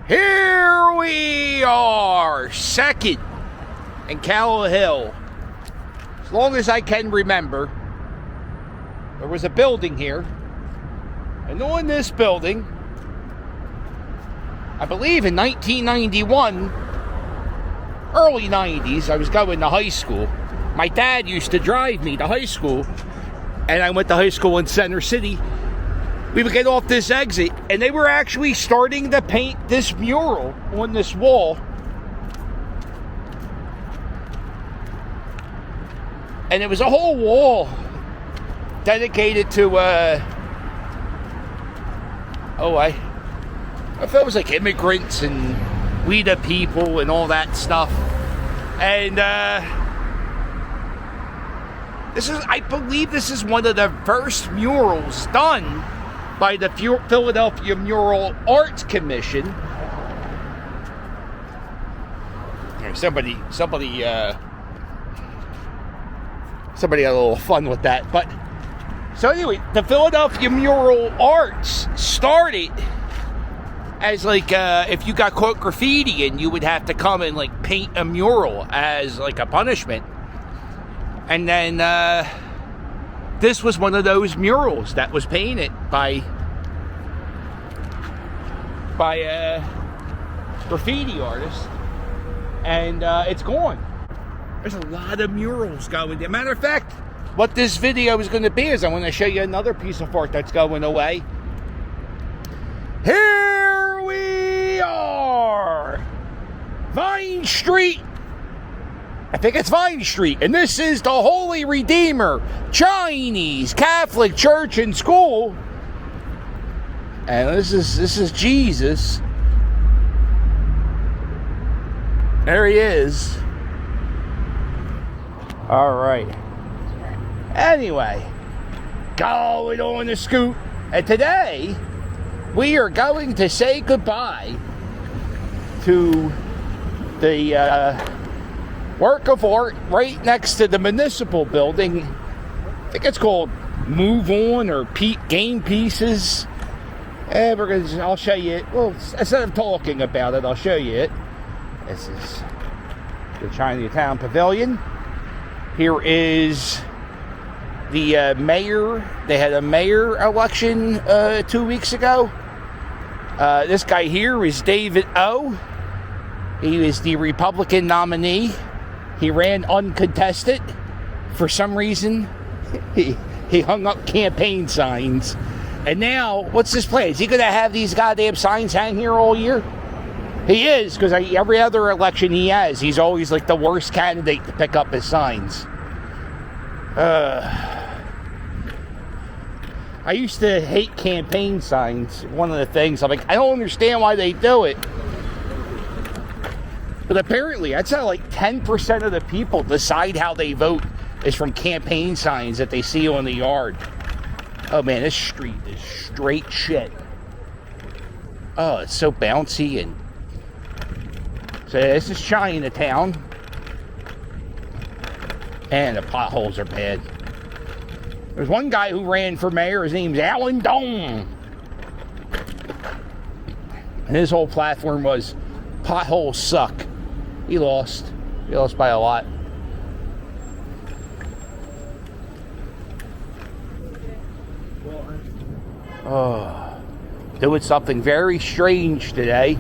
Here we are, 2nd and Cameo Hill. As long as I can remember, there was a building here. And on this building, I believe in 1991, early 90s, I was going to high school. My dad used to drive me to high school, and I went to high school in Center City. We would get off this exit, and they were actually starting to paint this mural on this wall. And it was a whole wall dedicated to, I felt it was like immigrants and we the people and all that stuff. And I believe this is one of the first murals done by the Philadelphia Mural Arts Commission. Somebody had a little fun with that. But so anyway, the Philadelphia Mural Arts started as like if you got caught graffitiing, you would have to come and like paint a mural as like a punishment. And then this was one of those murals that was painted by graffiti artists, and it's gone. There's a lot of murals going there. Matter of fact, what this video is going to be is I want to show you another piece of art that's going away. Here we are, Vine Street. I think it's Vine Street, and this is the Holy Redeemer Chinese Catholic Church and School. And this is Jesus. There he is. All right. Anyway, going on the scoot, and today we are going to say goodbye to the work of art right next to the Municipal building. I think it's called Move On or Game Pieces. I'll show you it. Well, instead of talking about it, I'll show you it. This is the Chinatown Pavilion. Here is the mayor. They had a mayor election 2 weeks ago. This guy here is David O. He was the Republican nominee. He ran uncontested. For some reason, he hung up campaign signs. And now, what's his plan? Is he going to have these goddamn signs hang here all year? He is, because every other election he has, he's always like the worst candidate to pick up his signs. I used to hate campaign signs. One of the things, I'm like, I don't understand why they do it. But apparently, that's how like 10% of the people decide how they vote is from campaign signs that they see on the yard. Oh man, this street is straight shit. Oh, it's so bouncy. And so this is Chinatown. And the potholes are bad. There's one guy who ran for mayor. His name's Alan Dong. And his whole platform was potholes suck. He lost. He lost by a lot. Oh, doing something very strange today.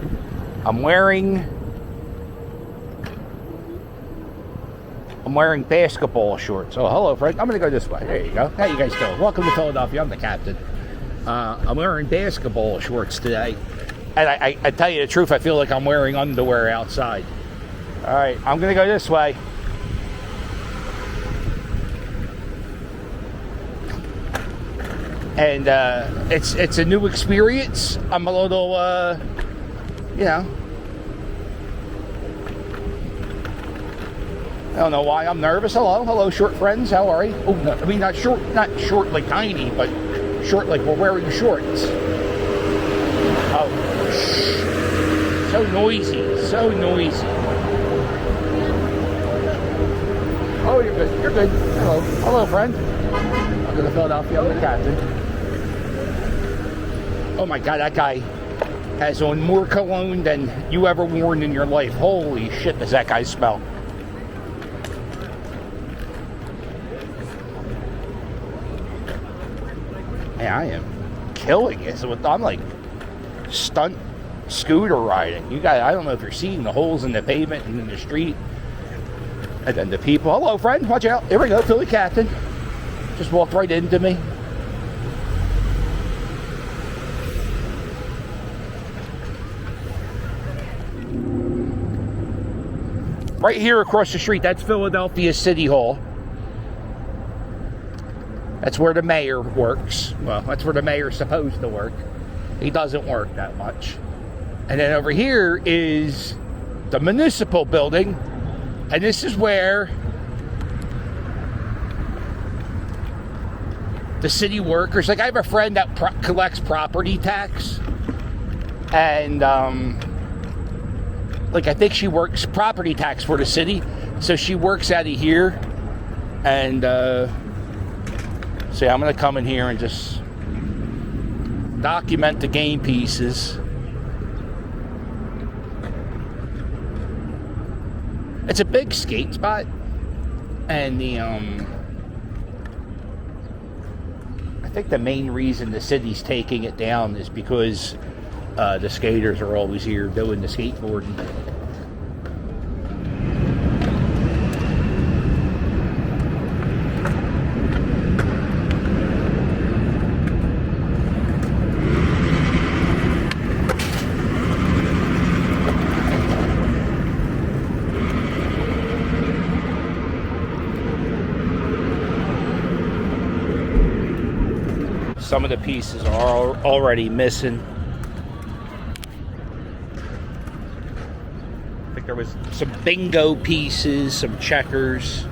I'm wearing basketball shorts. Oh, hello, Fred. I'm going to go this way. There you go. How you guys doing? Welcome to Philadelphia. I'm the captain. I'm wearing basketball shorts today. And I tell you the truth, I feel like I'm wearing underwear outside. All right, I'm going to go this way. And it's a new experience. I'm a little, I don't know why I'm nervous. Hello, short friends. How are you? Oh, no, I mean not short like tiny, but short like we're wearing shorts. Oh, shh. So noisy. Oh, you're good. Hello, friend. I'm going to Philadelphia. I'm the captain. Oh my God, that has on more cologne than you ever worn in your life. Holy shit, does that guy smell? Man, I am killing it. So I'm like stunt scooter riding. You guys, I don't know if you're seeing the holes in the pavement and in the street. And then the people, hello friend, watch out. Here we go, Philly Captain. Just walked right into me. Right here across the street, that's Philadelphia City Hall. That's where the mayor works. Well, that's where the mayor's supposed to work. He doesn't work that much. And then over here is the Municipal building. And this is where the city workers, like I have a friend that collects property tax. And, like I think she works property tax for the city. So she works out of here. And, so I'm going to come in here and just document the game pieces. It's a big skate spot, and I think the main reason the city's taking it down is because the skaters are always here doing the skateboarding. Some of the pieces are already missing. I think there was some bingo pieces, some checkers.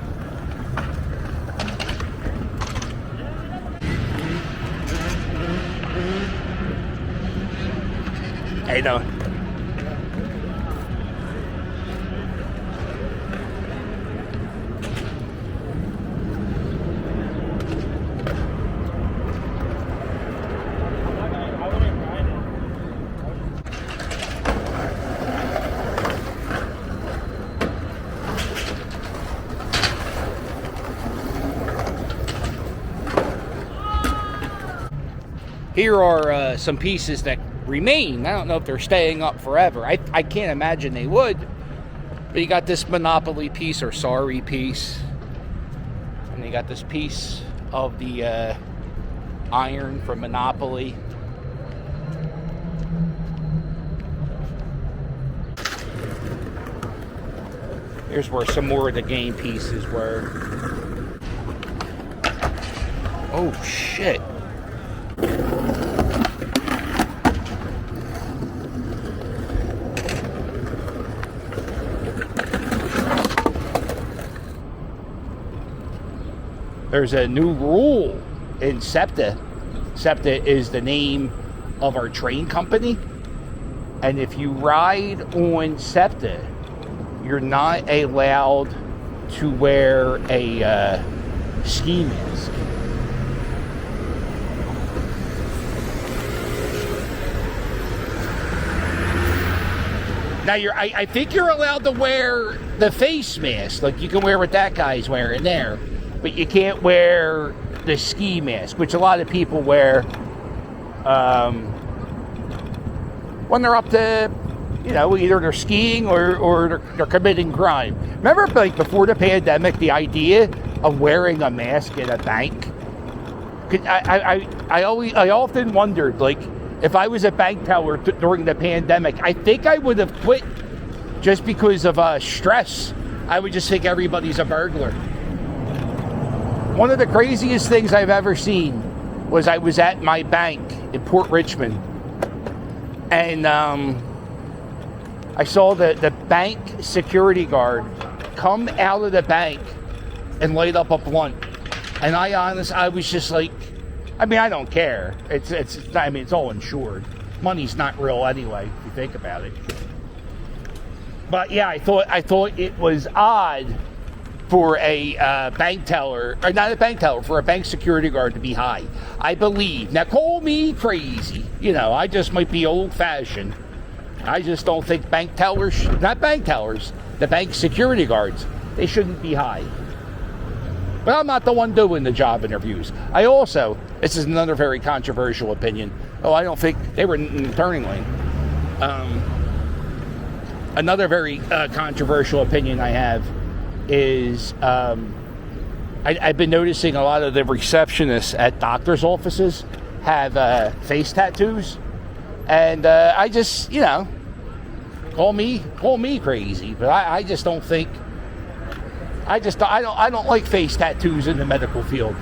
How you doing? Here are some pieces that remain. I don't know if they're staying up forever. I can't imagine they would. But you got this Monopoly piece or Sorry piece. And you got this piece of the iron from Monopoly. Here's where some more of the game pieces were. Oh shit. There's a new rule in SEPTA. SEPTA is the name of our train company. And if you ride on SEPTA, you're not allowed to wear a ski mask. Now, I think you're allowed to wear the face mask, like you can wear what that guy's wearing there. But you can't wear the ski mask, which a lot of people wear when they're up to, you know, either they're skiing or they're committing crime. Remember, like before the pandemic, the idea of wearing a mask in a bank? I often wondered, like, if I was a bank teller during the pandemic, I think I would have quit just because of stress. I would just think everybody's a burglar. One of the craziest things I've ever seen was I was at my bank in Port Richmond, and I saw the bank security guard come out of the bank and light up a blunt. And I was just like, I mean, I don't care. It's all insured. Money's not real anyway, if you think about it. But yeah, I thought it was odd for a bank teller, or not a bank teller, for a bank security guard to be high. I believe. Now, call me crazy. You know, I just might be old-fashioned. I just don't think bank tellers, not bank tellers, the bank security guards, they shouldn't be high. But I'm not the one doing the job interviews. I also, this is another very controversial opinion. Oh, I don't think they were in the turning lane. Another very controversial opinion I have is I've been noticing a lot of the receptionists at doctor's offices have face tattoos. And I just, you know, call me crazy, but I just don't think, I don't like face tattoos in the medical field.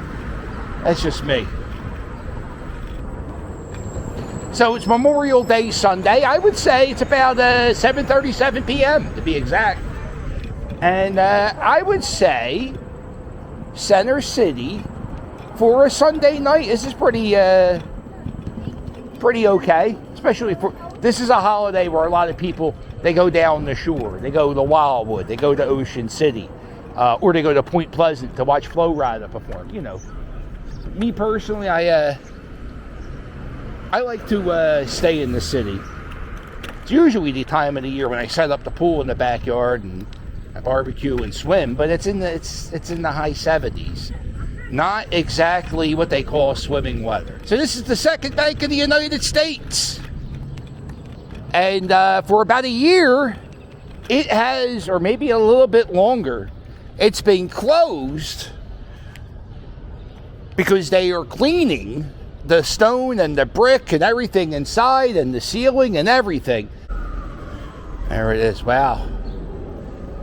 That's just me. So it's Memorial Day Sunday. I would say it's about 7:37 p.m. to be exact. And I would say Center City for a Sunday night, this is pretty okay. Especially for, this is a holiday where a lot of people, they go down the shore. They go to Wildwood. They go to Ocean City. Or they go to Point Pleasant to watch Flo Rida perform. You know, me personally, I like to stay in the city. It's usually the time of the year when I set up the pool in the backyard and I barbecue and swim, but it's in the high 70s. Not exactly what they call swimming weather. So this is the second bank in the United States. And for about a year, it has, or maybe a little bit longer, it's been closed because they are cleaning the stone and the brick and everything inside and the ceiling and everything. There it is. Wow.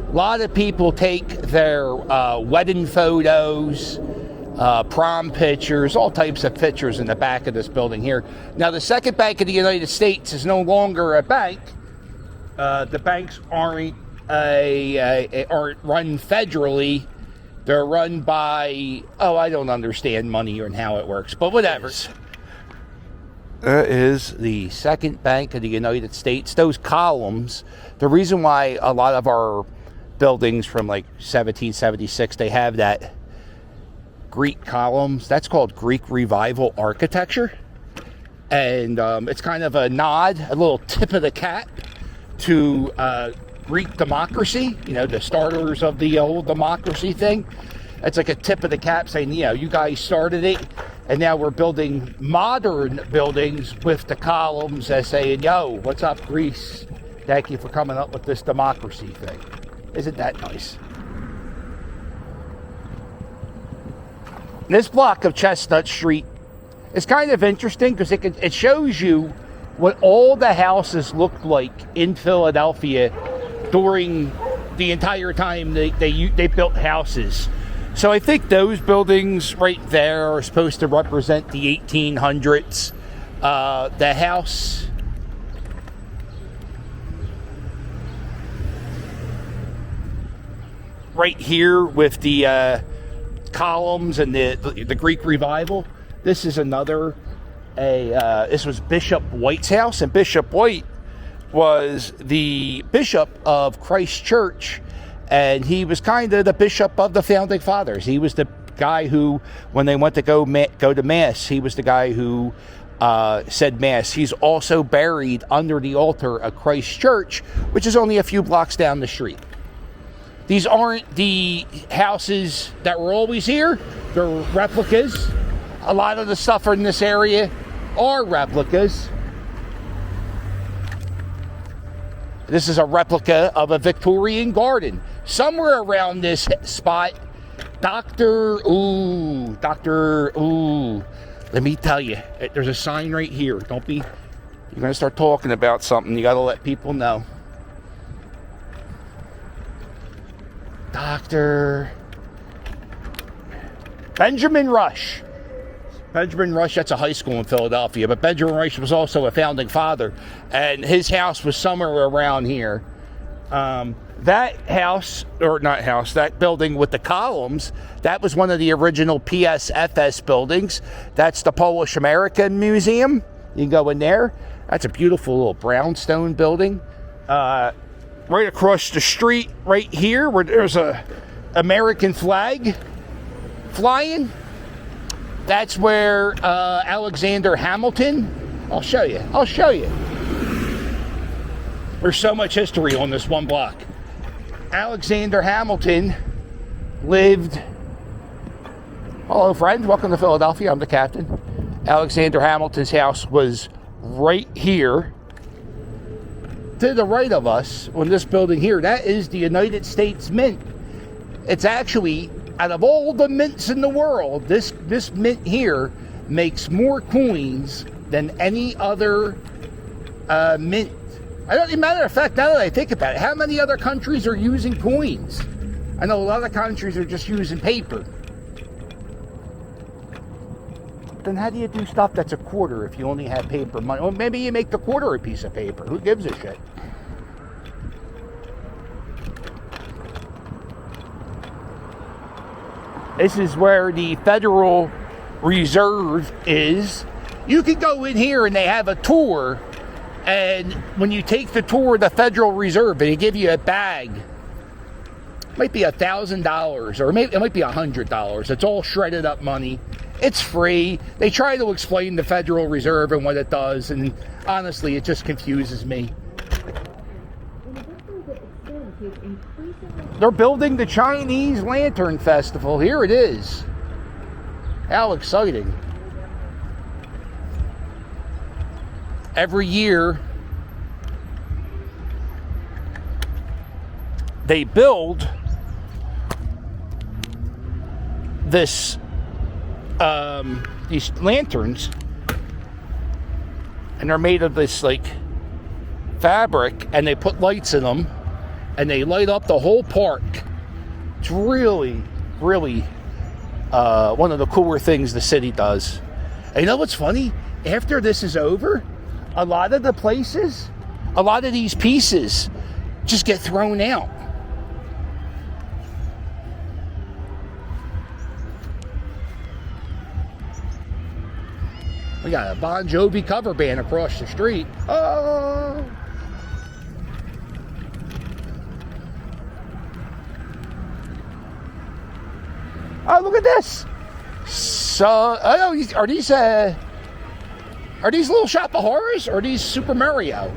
A lot of people take their wedding photos, prom pictures, all types of pictures in the back of this building here. Now, the second bank of the United States is no longer a bank. The banks aren't run federally. They're run by, I don't understand money and how it works, but whatever. That is the second bank of the United States. Those columns, the reason why a lot of our buildings from like 1776, they have that Greek columns, that's called Greek Revival architecture. And it's kind of a nod, a little tip of the cap to Greek democracy, you know, the starters of the old democracy thing. It's like a tip of the cap saying, you know, you guys started it, and now we're building modern buildings with the columns as saying, yo, what's up, Greece? Thank you for coming up with this democracy thing. Isn't that nice? This block of Chestnut Street is kind of interesting because it shows you what all the houses looked like in Philadelphia during the entire time they built houses. So I think those buildings right there are supposed to represent the 1800s. The house right here with the columns and the Greek Revival. This is another, this was Bishop White's house, and Bishop White was the bishop of Christ Church, and he was kind of the bishop of the Founding Fathers. He was the guy who, when they went to go to Mass, he was the guy who said Mass. He's also buried under the altar of Christ Church, which is only a few blocks down the street. These aren't the houses that were always here. They're replicas. A lot of the stuff in this area are replicas. This is a replica of a Victorian garden. Somewhere around this spot, Dr. Let me tell you, there's a sign right here. You're going to start talking about something. You got to let people know. Dr. Benjamin Rush. Benjamin Rush, that's a high school in Philadelphia, but Benjamin Rush was also a founding father, and his house was somewhere around here. That building with the columns, that was one of the original PSFS buildings. That's the Polish American Museum. You can go in there. That's a beautiful little brownstone building. Right across the street right here, where there's a American flag flying. That's where Alexander Hamilton. I'll show you. There's so much history on this one block. Alexander Hamilton lived. Hello, friend. Welcome to Philadelphia. I'm the captain. Alexander Hamilton's house was right here. To the right of us, on this building here, that is the United States Mint. It's actually, out of all the mints in the world, this mint here makes more coins than any other mint. Matter of fact, now that I think about it, how many other countries are using coins? I know a lot of countries are just using paper. Then how do you do stuff that's a quarter if you only have paper money? Or maybe you make the quarter a piece of paper. Who gives a shit? This is where the Federal Reserve is. You can go in here and they have a tour. And when you take the tour of the Federal Reserve, they give you a bag. It might be $1,000 or maybe it might be $100. It's all shredded up money. It's free. They try to explain the Federal Reserve and what it does, and honestly, it just confuses me. They're building the Chinese Lantern Festival. Here it is. How exciting. Every year, they build these lanterns, and they're made of this like fabric, and they put lights in them, and they light up the whole park. It's really, really one of the cooler things the city does. And you know what's funny? After this is over, a lot of these pieces just get thrown out. We got a Bon Jovi cover band across the street. Oh! Oh, look at this! So, are these Little Shop of Horrors or are these Super Mario?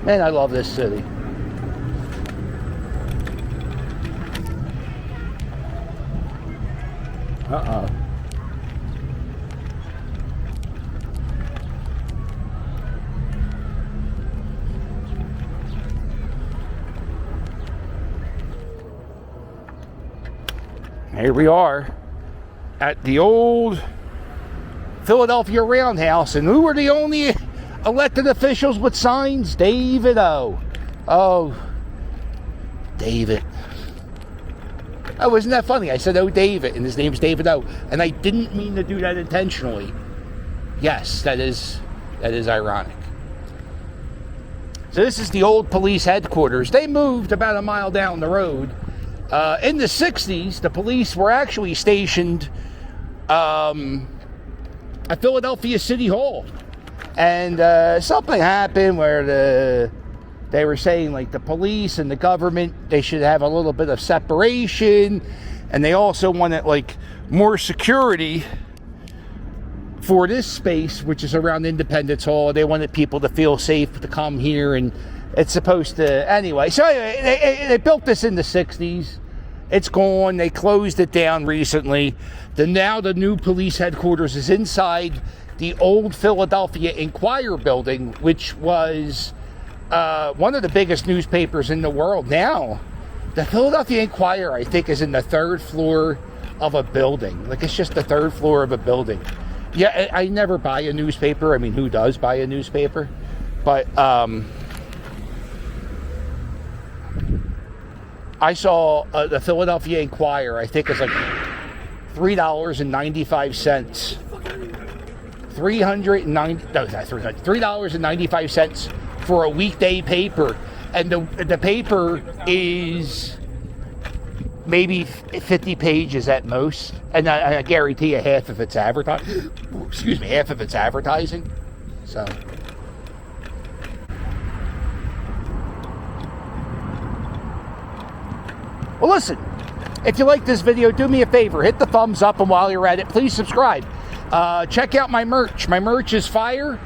Man, I love this city. Uh-oh. Here we are at the old Philadelphia Roundhouse, and who were the only elected officials with signs? David O. Oh, David. Oh, isn't that funny? I said, oh, David, and his name's David O. And I didn't mean to do that intentionally. Yes, that is ironic. So this is the old police headquarters. They moved about a mile down the road. In the 60s, the police were actually stationed at Philadelphia City Hall. And something happened where they were saying, like, the police and the government, they should have a little bit of separation. And they also wanted, like, more security for this space, which is around Independence Hall. They wanted people to feel safe to come here, and it's supposed to... Anyway, so anyway, they built this in the 60s. It's gone. They closed it down recently. Now the new police headquarters is inside the old Philadelphia Inquirer building, which was one of the biggest newspapers in the world. Now, the Philadelphia Inquirer, I think, is in the third floor of a building. Like, it's just the third floor of a building. Yeah, I never buy a newspaper. I mean, who does buy a newspaper? But I saw the Philadelphia Inquirer, I think it's like $3.95. $3.95 for a weekday paper. And the paper is maybe 50 pages at most, and I guarantee you half of it's advertising. Excuse me, half of it's advertising. So, well, listen. If you like this video, do me a favor, hit the thumbs up, and while you're at it, please subscribe. Check out my merch. My merch is fire.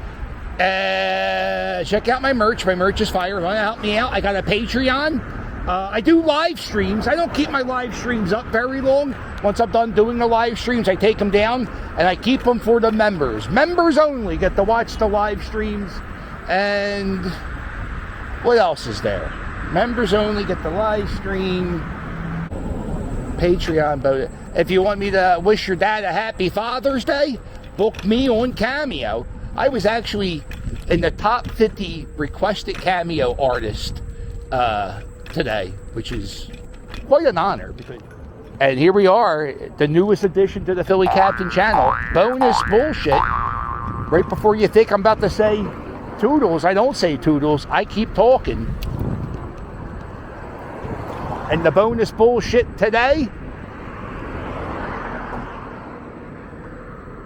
Check out my merch. My merch is fire. Want to help me out? I got a Patreon. I do live streams. I don't keep my live streams up very long. Once I'm done doing the live streams, I take them down, and I keep them for the members. Members only get to watch the live streams. And what else is there? Members only get the live stream. Patreon, but if you want me to wish your dad a happy Father's Day, book me on Cameo. I was actually in the top 50 requested Cameo artist today, which is quite an honor. And here we are, the newest addition to the Philly Captain channel, bonus bullshit. Right before you think I'm about to say toodles, I don't say toodles, I keep talking. And the bonus bullshit today,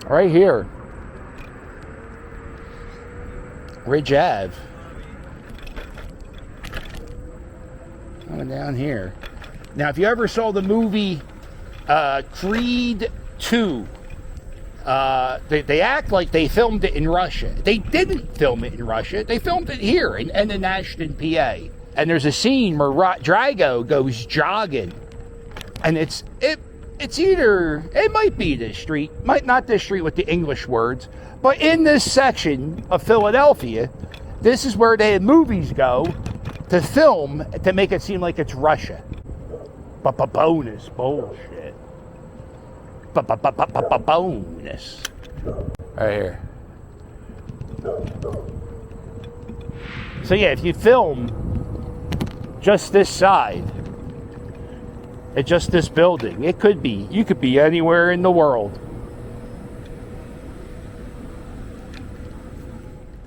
right here, Ridge Ave. Coming down here. Now, if you ever saw the movie Creed 2, they act like they filmed it in Russia. They didn't film it in Russia. They filmed it here in Chestnut, PA. And there's a scene where Drago goes jogging, and it's either, it might be this street, might not this street with the English words, but in this section of Philadelphia, this is where the movies go to film to make it seem like it's Russia. Bonus bullshit. Bonus. Right here. So yeah, if you film just this side, it's just this building. You could be anywhere in the world.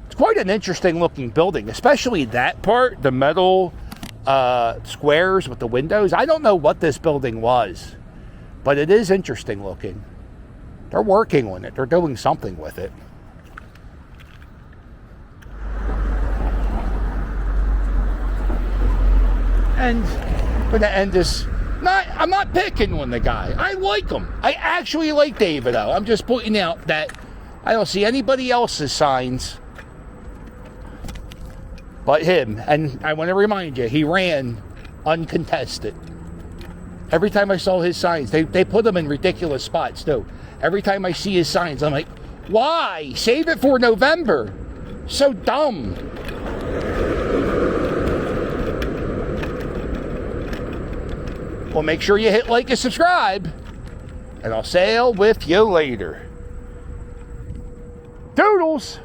It's quite an interesting looking building, especially that part, the metal squares with the windows. I don't know what this building was, but it is interesting looking. They're working on it. They're doing something with it. And I'm going to end this. I'm not picking on the guy. I like him. I actually like David, though. I'm just pointing out that I don't see anybody else's signs but him. And I want to remind you, he ran uncontested. Every time I saw his signs, they put them in ridiculous spots, too. Every time I see his signs, I'm like, why? Save it for November. So dumb. Well, make sure you hit like and subscribe, and I'll sail with you later. Doodles!